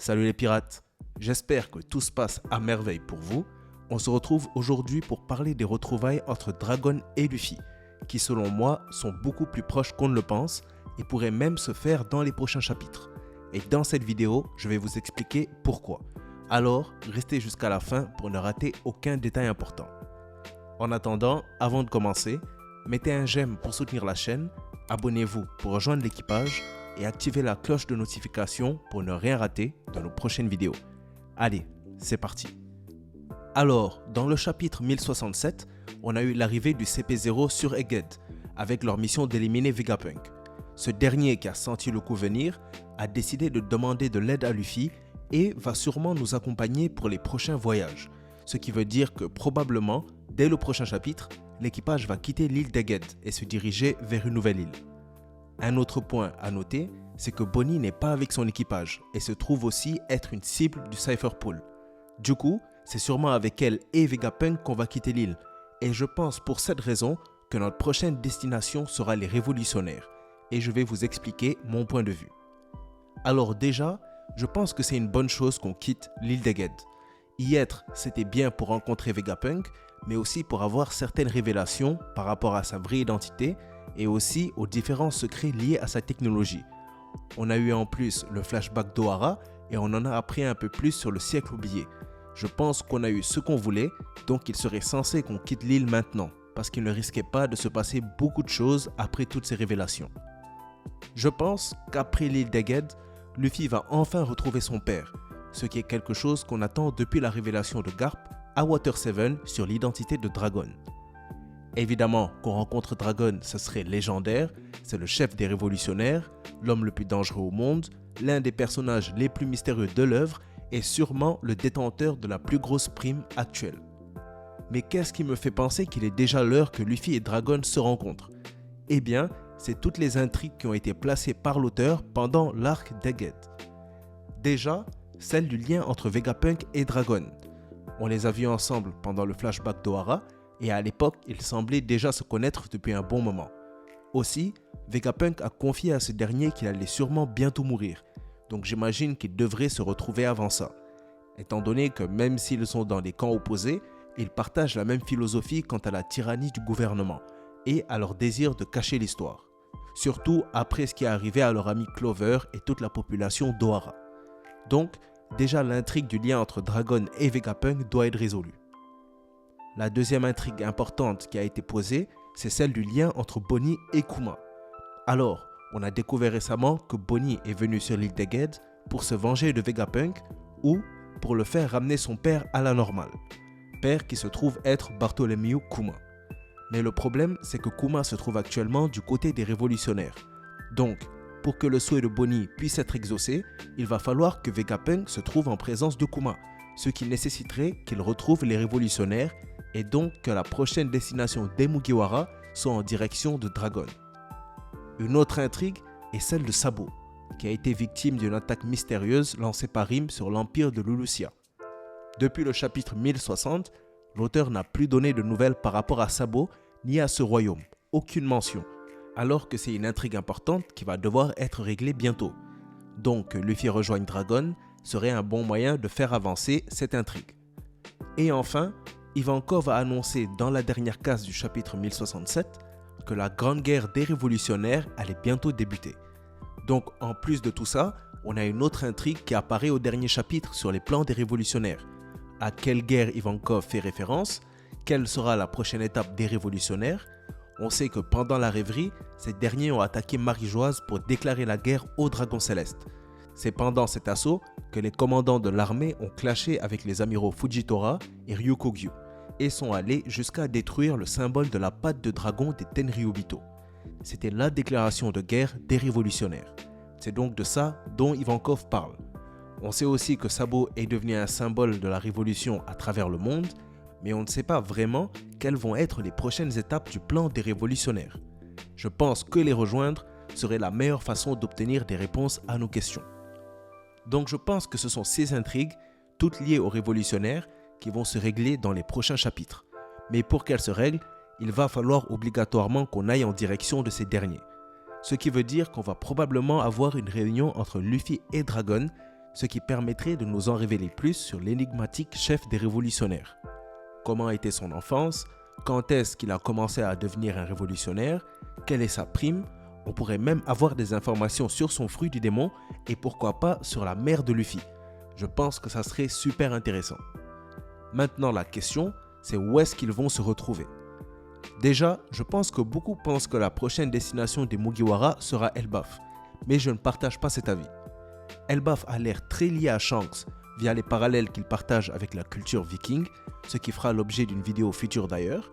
Salut les pirates, j'espère que tout se passe à merveille pour vous. On se retrouve aujourd'hui pour parler des retrouvailles entre Dragon et Luffy, qui selon moi sont beaucoup plus proches qu'on ne le pense et pourraient même se faire dans les prochains chapitres. Et dans cette vidéo, je vais vous expliquer pourquoi. Alors, restez jusqu'à la fin pour ne rater aucun détail important. En attendant, avant de commencer, mettez un j'aime pour soutenir la chaîne, abonnez-vous pour rejoindre l'équipage et activez la cloche de notification pour ne rien rater dans nos prochaines vidéos. Allez, c'est parti. Alors, dans le chapitre 1067, on a eu l'arrivée du CP0 sur Egghead, avec leur mission d'éliminer Vegapunk. Ce dernier, qui a senti le coup venir, a décidé de demander de l'aide à Luffy et va sûrement nous accompagner pour les prochains voyages. Ce qui veut dire que probablement, dès le prochain chapitre, l'équipage va quitter l'île d'Egghead et se diriger vers une nouvelle île. Un autre point à noter, c'est que Bonnie n'est pas avec son équipage et se trouve aussi être une cible du Cypher Pool. Du coup, c'est sûrement avec elle et Vegapunk qu'on va quitter l'île. Et je pense pour cette raison que notre prochaine destination sera les révolutionnaires. Et je vais vous expliquer mon point de vue. Alors déjà, je pense que c'est une bonne chose qu'on quitte l'île d'Egghead. Y être, c'était bien pour rencontrer Vegapunk, mais aussi pour avoir certaines révélations par rapport à sa vraie identité et aussi aux différents secrets liés à sa technologie. On a eu en plus le flashback d'Ohara et on en a appris un peu plus sur le siècle oublié. Je pense qu'on a eu ce qu'on voulait, donc il serait censé qu'on quitte l'île maintenant, parce qu'il ne risquait pas de se passer beaucoup de choses après toutes ces révélations. Je pense qu'après l'île d'Egghead, Luffy va enfin retrouver son père, ce qui est quelque chose qu'on attend depuis la révélation de Garp à Water 7 sur l'identité de Dragon. Évidemment, qu'on rencontre Dragon, ce serait légendaire, c'est le chef des révolutionnaires, l'homme le plus dangereux au monde, l'un des personnages les plus mystérieux de l'œuvre et sûrement le détenteur de la plus grosse prime actuelle. Mais qu'est-ce qui me fait penser qu'il est déjà l'heure que Luffy et Dragon se rencontrent? Eh bien, c'est toutes les intrigues qui ont été placées par l'auteur pendant l'arc d'Egghead. Déjà, celle du lien entre Vegapunk et Dragon. On les a vus ensemble pendant le flashback d'Ohara, et à l'époque, ils semblaient déjà se connaître depuis un bon moment. Aussi, Vegapunk a confié à ce dernier qu'il allait sûrement bientôt mourir, donc j'imagine qu'ils devraient se retrouver avant ça. Étant donné que même s'ils sont dans des camps opposés, ils partagent la même philosophie quant à la tyrannie du gouvernement et à leur désir de cacher l'histoire. Surtout après ce qui est arrivé à leur ami Clover et toute la population d'Ohara. Donc, déjà l'intrigue du lien entre Dragon et Vegapunk doit être résolue. La deuxième intrigue importante qui a été posée, c'est celle du lien entre Bonnie et Kuma. Alors, on a découvert récemment que Bonnie est venue sur l'île d'Egghead pour se venger de Vegapunk ou pour le faire ramener son père à la normale. Père qui se trouve être Bartholomew Kuma. Mais le problème, c'est que Kuma se trouve actuellement du côté des révolutionnaires. Donc, pour que le souhait de Bonnie puisse être exaucé, il va falloir que Vegapunk se trouve en présence de Kuma, ce qui nécessiterait qu'il retrouve les révolutionnaires et donc que la prochaine destination des Mugiwara soit en direction de Dragon. Une autre intrigue est celle de Sabo, qui a été victime d'une attaque mystérieuse lancée par Rim sur l'empire de Lulusia. Depuis le chapitre 1060, l'auteur n'a plus donné de nouvelles par rapport à Sabo ni à ce royaume, aucune mention, alors que c'est une intrigue importante qui va devoir être réglée bientôt. Donc que Luffy rejoigne Dragon serait un bon moyen de faire avancer cette intrigue. Et enfin, Ivankov a annoncé dans la dernière case du chapitre 1067 que la grande guerre des révolutionnaires allait bientôt débuter. Donc en plus de tout ça, on a une autre intrigue qui apparaît au dernier chapitre sur les plans des révolutionnaires. À quelle guerre Ivankov fait référence? Quelle sera la prochaine étape des révolutionnaires? On sait que pendant la rêverie, ces derniers ont attaqué Marie-Joise pour déclarer la guerre au Dragon Céleste. C'est pendant cet assaut que les commandants de l'armée ont clashé avec les amiraux Fujitora et Ryukogyu et sont allés jusqu'à détruire le symbole de la patte de dragon des Tenryubito. C'était la déclaration de guerre des révolutionnaires. C'est donc de ça dont Ivankov parle. On sait aussi que Sabo est devenu un symbole de la révolution à travers le monde, mais on ne sait pas vraiment quelles vont être les prochaines étapes du plan des révolutionnaires. Je pense que les rejoindre serait la meilleure façon d'obtenir des réponses à nos questions. Donc je pense que ce sont ces intrigues, toutes liées aux révolutionnaires, qui vont se régler dans les prochains chapitres. Mais pour qu'elles se règlent, il va falloir obligatoirement qu'on aille en direction de ces derniers. Ce qui veut dire qu'on va probablement avoir une réunion entre Luffy et Dragon, ce qui permettrait de nous en révéler plus sur l'énigmatique chef des révolutionnaires. Comment était son enfance? Quand est-ce qu'il a commencé à devenir un révolutionnaire? Quelle est sa prime? On pourrait même avoir des informations sur son fruit du démon et pourquoi pas sur la mère de Luffy. Je pense que ça serait super intéressant. Maintenant la question, c'est où est-ce qu'ils vont se retrouver? Déjà, je pense que beaucoup pensent que la prochaine destination des Mugiwara sera Elbaf, mais je ne partage pas cet avis. Elbaf a l'air très lié à Shanks via les parallèles qu'il partage avec la culture viking, ce qui fera l'objet d'une vidéo future d'ailleurs.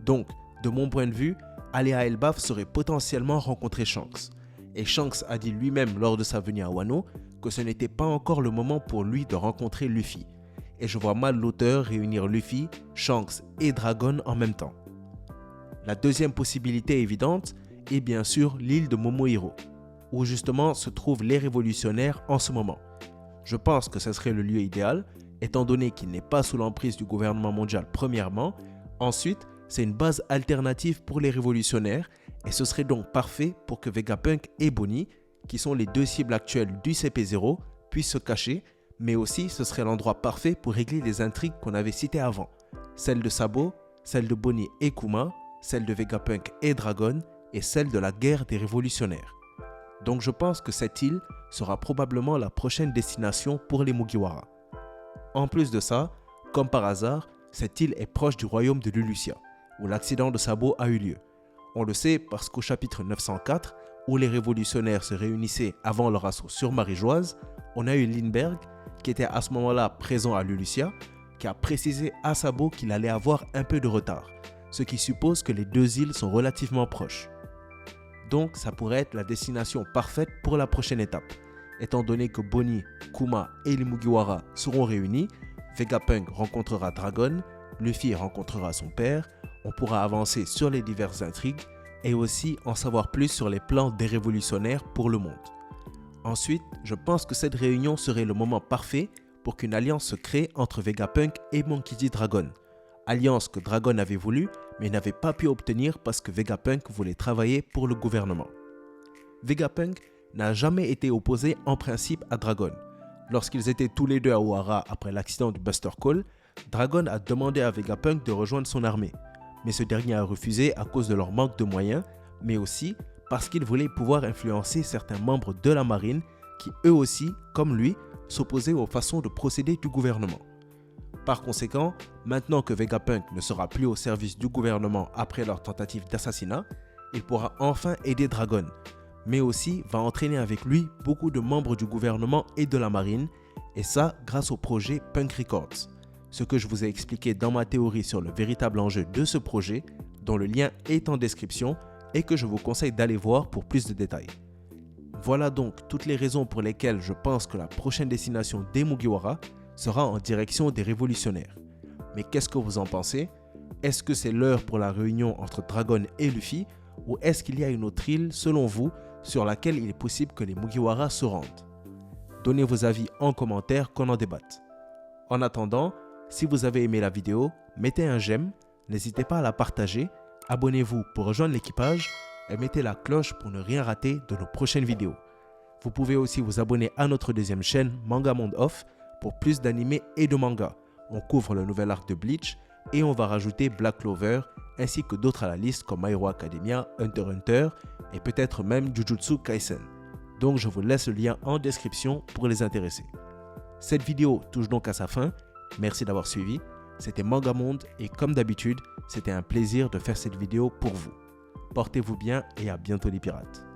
Donc, de mon point de vue, aller à Elbaf serait potentiellement rencontrer Shanks. Et Shanks a dit lui-même lors de sa venue à Wano que ce n'était pas encore le moment pour lui de rencontrer Luffy. Et je vois mal l'auteur réunir Luffy, Shanks et Dragon en même temps. La deuxième possibilité évidente est bien sûr l'île de Momohiro, où justement se trouvent les révolutionnaires en ce moment. Je pense que ce serait le lieu idéal, étant donné qu'il n'est pas sous l'emprise du gouvernement mondial premièrement. Ensuite, c'est une base alternative pour les révolutionnaires et ce serait donc parfait pour que Vegapunk et Bonnie, qui sont les deux cibles actuelles du CP0, puissent se cacher, mais aussi ce serait l'endroit parfait pour régler les intrigues qu'on avait citées avant. Celle de Sabo, celle de Bonnie et Kuma, celle de Vegapunk et Dragon et celle de la guerre des révolutionnaires. Donc je pense que cette île sera probablement la prochaine destination pour les Mugiwara. En plus de ça, comme par hasard, cette île est proche du royaume de Lulusia, où l'accident de Sabo a eu lieu. On le sait parce qu'au chapitre 904, où les révolutionnaires se réunissaient avant leur assaut sur Marie-Joise, on a eu Lindbergh, qui était à ce moment-là présent à Lulusia, qui a précisé à Sabo qu'il allait avoir un peu de retard, ce qui suppose que les deux îles sont relativement proches. Donc ça pourrait être la destination parfaite pour la prochaine étape. Étant donné que Bonnie, Kuma et les Mugiwara seront réunis, Vegapunk rencontrera Dragon, Luffy rencontrera son père, on pourra avancer sur les diverses intrigues et aussi en savoir plus sur les plans des révolutionnaires pour le monde. Ensuite, je pense que cette réunion serait le moment parfait pour qu'une alliance se crée entre Vegapunk et Monkey D. Dragon. Alliance que Dragon avait voulu mais n'avait pas pu obtenir parce que Vegapunk voulait travailler pour le gouvernement. Vegapunk n'a jamais été opposé en principe à Dragon. Lorsqu'ils étaient tous les deux à Ohara après l'accident de Buster Call, Dragon a demandé à Vegapunk de rejoindre son armée, mais ce dernier a refusé à cause de leur manque de moyens, mais aussi parce qu'il voulait pouvoir influencer certains membres de la marine qui eux aussi, comme lui, s'opposaient aux façons de procéder du gouvernement. Par conséquent, maintenant que Vegapunk ne sera plus au service du gouvernement après leur tentative d'assassinat, il pourra enfin aider Dragon, mais aussi va entraîner avec lui beaucoup de membres du gouvernement et de la marine, et ça grâce au projet Punk Records. Ce que je vous ai expliqué dans ma théorie sur le véritable enjeu de ce projet, dont le lien est en description et que je vous conseille d'aller voir pour plus de détails. Voilà donc toutes les raisons pour lesquelles je pense que la prochaine destination des Mugiwara sera en direction des révolutionnaires. Mais qu'est-ce que vous en pensez? Est-ce que c'est l'heure pour la réunion entre Dragon et Luffy ou est-ce qu'il y a une autre île, selon vous, sur laquelle il est possible que les Mugiwara se rendent? Donnez vos avis en commentaire qu'on en débatte. En attendant, si vous avez aimé la vidéo, mettez un j'aime, n'hésitez pas à la partager, abonnez-vous pour rejoindre l'équipage et mettez la cloche pour ne rien rater de nos prochaines vidéos. Vous pouvez aussi vous abonner à notre deuxième chaîne Manga Monde Off pour plus d'animés et de mangas. On couvre le nouvel arc de Bleach et on va rajouter Black Clover ainsi que d'autres à la liste comme My Hero Academia, Hunter x Hunter et peut-être même Jujutsu Kaisen. Donc je vous laisse le lien en description pour les intéresser. Cette vidéo touche donc à sa fin. Merci d'avoir suivi. C'était Manga Monde et comme d'habitude, c'était un plaisir de faire cette vidéo pour vous. Portez-vous bien et à bientôt les pirates.